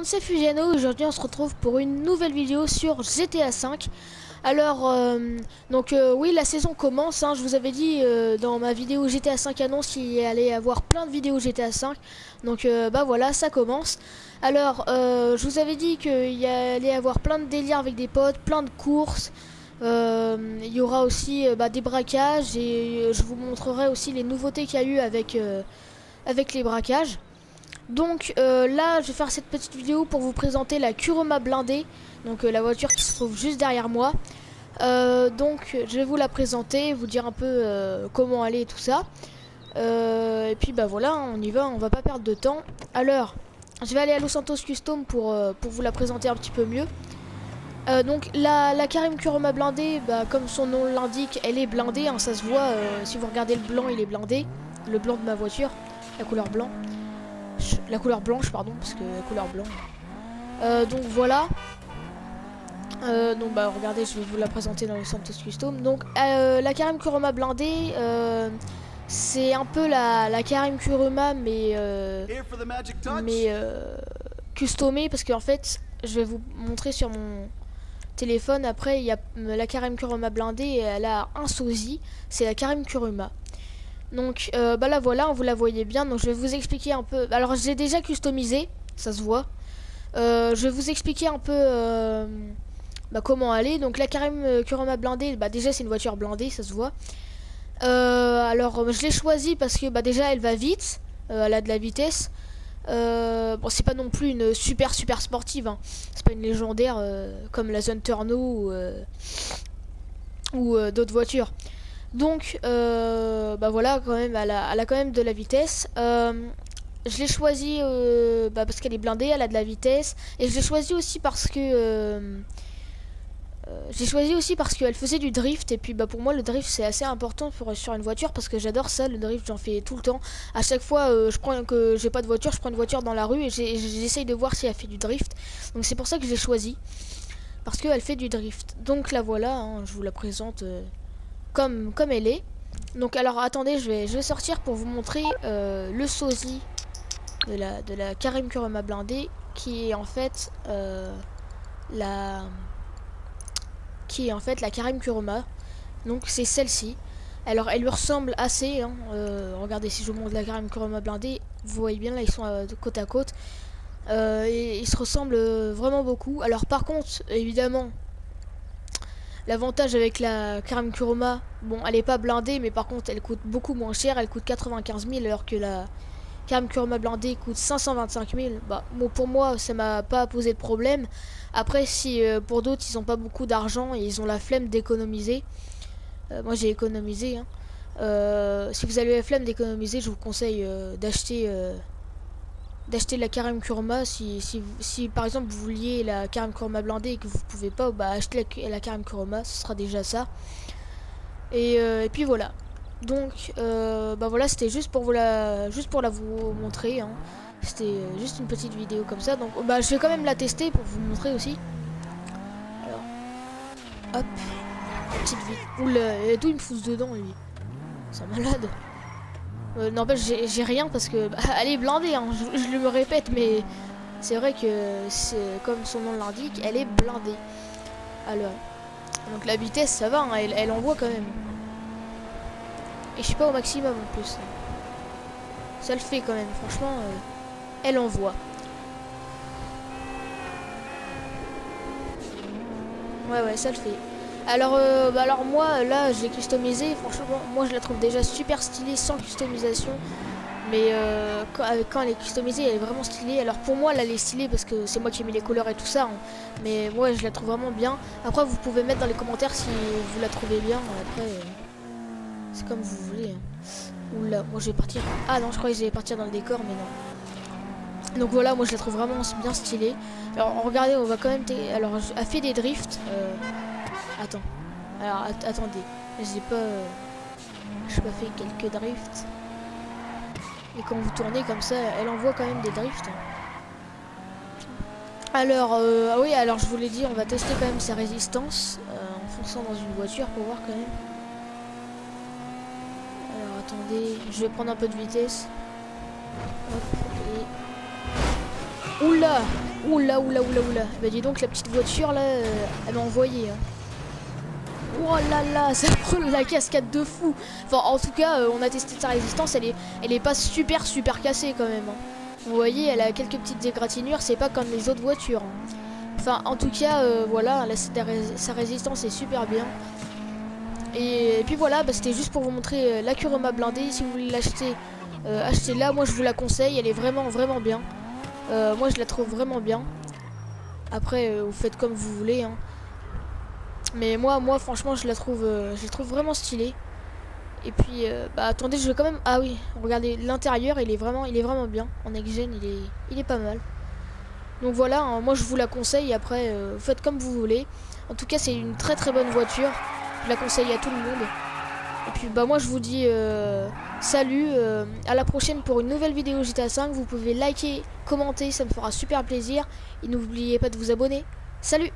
monde, c'est Fugiano. Aujourd'hui on se retrouve pour une nouvelle vidéo sur GTA V. Alors oui, la saison commence, hein. Je vous avais dit dans ma vidéo GTA V annonce qu'il allait y avoir plein de vidéos GTA V. Donc bah voilà, ça commence. Alors je vous avais dit qu'il y allait y avoir plein de délires avec des potes, plein de courses. Il y aura aussi des braquages et je vous montrerai aussi les nouveautés qu'il y a eu avec les braquages. Donc là je vais faire cette petite vidéo pour vous présenter la Kuruma blindée. Donc la voiture qui se trouve juste derrière moi. Donc je vais vous la présenter, vous dire un peu comment elle est et tout ça. Et puis bah voilà, on y va, on va pas perdre de temps. Alors je vais aller à Los Santos Custom pour vous la présenter un petit peu mieux. Donc la Karim Kuruma blindée, comme son nom l'indique, elle est blindée, hein, ça se voit, si vous regardez le blanc il est blindé. Le blanc de ma voiture, la couleur blanc. La couleur blanche pardon, parce que la couleur blanc. Donc voilà. Donc regardez, je vais vous la présenter dans le Santos Custom. Donc la Karim Kuruma blindée, c'est un peu la Karim Kuruma mais customée, parce qu'en fait je vais vous montrer sur mon téléphone. Après il y a la Karim Kuruma blindée et elle a un sosie, c'est la Karim Kuruma. Donc là voilà, vous la voyez bien. Donc je vais vous expliquer un peu. Alors j'ai déjà customisé, ça se voit. Je vais vous expliquer un peu comment aller. Donc la Karim Kuruma blindée, déjà c'est une voiture blindée, ça se voit. Alors je l'ai choisie parce que déjà elle va vite, elle a de la vitesse. Bon, c'est pas non plus une super sportive, hein. C'est pas une légendaire comme la Zenturno ou d'autres voitures. Donc voilà, quand même elle a quand même de la vitesse. Je l'ai choisie parce qu'elle est blindée, elle a de la vitesse. Et je l'ai choisie aussi parce que qu'elle faisait du drift. Et puis pour moi le drift c'est assez important sur une voiture, parce que j'adore ça, le drift, j'en fais tout le temps. À chaque fois que j'ai pas de voiture, je prends une voiture dans la rue et j'essaye de voir si elle fait du drift. Donc c'est pour ça que je l'ai choisie, parce qu'elle fait du drift. Donc la voilà, hein, je vous la présente comme elle est. Donc alors attendez, je vais sortir pour vous montrer le sosie de la Karim Kuruma blindée, qui est en fait la Karim Kuruma. Donc c'est celle-ci. Alors elle lui ressemble assez, hein. Regardez, si je vous montre la Karim Kuruma blindée, vous voyez bien là, ils sont côte à côte. Et ils se ressemblent vraiment beaucoup. Alors par contre, évidemment, l'avantage avec la Karim Kuruma, bon, elle est pas blindée, mais par contre elle coûte beaucoup moins cher. Elle coûte 95 000 alors que la Karim Kuruma blindée coûte 525 000. Bon, pour moi ça m'a pas posé de problème. Après, si pour d'autres ils ont pas beaucoup d'argent et ils ont la flemme d'économiser, moi j'ai économisé, hein. Si vous avez la flemme d'économiser, je vous conseille d'acheter la Karim Kuruma. Si par exemple vous vouliez la Karim Kuruma blindée et que vous pouvez pas, achetez la Karim Kuruma, ce sera déjà ça. Et puis voilà. Donc voilà, c'était juste pour la vous montrer, hein. C'était juste une petite vidéo comme ça. Donc je vais quand même la tester pour vous montrer aussi. Alors hop, petite vie. Oula, d'où il me pousse dedans lui, c'est un malade. N'empêche, j'ai rien parce que elle est blindée, hein. Je me répète, mais c'est vrai que comme son nom l'indique, elle est blindée. Alors donc la vitesse ça va, hein, elle envoie quand même. Et je suis pas au maximum en plus. Ça le fait quand même, franchement, elle envoie. Ouais, ça le fait. Alors, alors moi, là, je l'ai customisé. Franchement, moi, je la trouve déjà super stylée sans customisation. Mais quand elle est customisée, elle est vraiment stylée. Alors pour moi, là, elle est stylée parce que c'est moi qui ai mis les couleurs et tout ça, hein. Mais ouais, je la trouve vraiment bien. Après, vous pouvez mettre dans les commentaires si vous la trouvez bien. Après, c'est comme vous voulez, hein. Oula, moi je vais partir. Ah non, je croyais que j'allais partir dans le décor, mais non. Donc voilà, moi je la trouve vraiment bien stylée. Alors regardez, on va quand même. Alors, elle fait des drifts. Attends. Alors attendez, j'ai pas fait quelques drifts. Et quand vous tournez comme ça, elle envoie quand même des drifts, hein. Alors oui, alors je vous l'ai dit, on va tester quand même sa résistance en fonçant dans une voiture pour voir quand même. Alors attendez, je vais prendre un peu de vitesse. Hop, Oula, oula, oula, oula, oula. Bah dis donc la petite voiture là, elle m'a envoyé. Hein. Oh là là, ça prend la cascade de fou. Enfin, en tout cas, on a testé sa résistance, elle est pas super cassée quand même. Hein. Vous voyez, elle a quelques petites égratignures, c'est pas comme les autres voitures. Hein. Enfin, en tout cas, voilà, là, sa résistance est super bien. Et puis voilà, bah, c'était juste pour vous montrer la Kuruma blindée. Si vous voulez l'acheter, achetez-la. Moi, je vous la conseille, elle est vraiment bien. Moi, je la trouve vraiment bien. Après, vous faites comme vous voulez. Hein. Mais moi, franchement, je la trouve vraiment stylée. Et puis, bah attendez, je vais quand même. Ah oui, regardez l'intérieur, il est vraiment bien. En next-gen, il est pas mal. Donc voilà, hein, moi je vous la conseille. Après, vous faites comme vous voulez. En tout cas, c'est une très bonne voiture. Je la conseille à tout le monde. Et puis, bah moi je vous dis salut, à la prochaine pour une nouvelle vidéo GTA 5. Vous pouvez liker, commenter, ça me fera super plaisir. Et n'oubliez pas de vous abonner. Salut!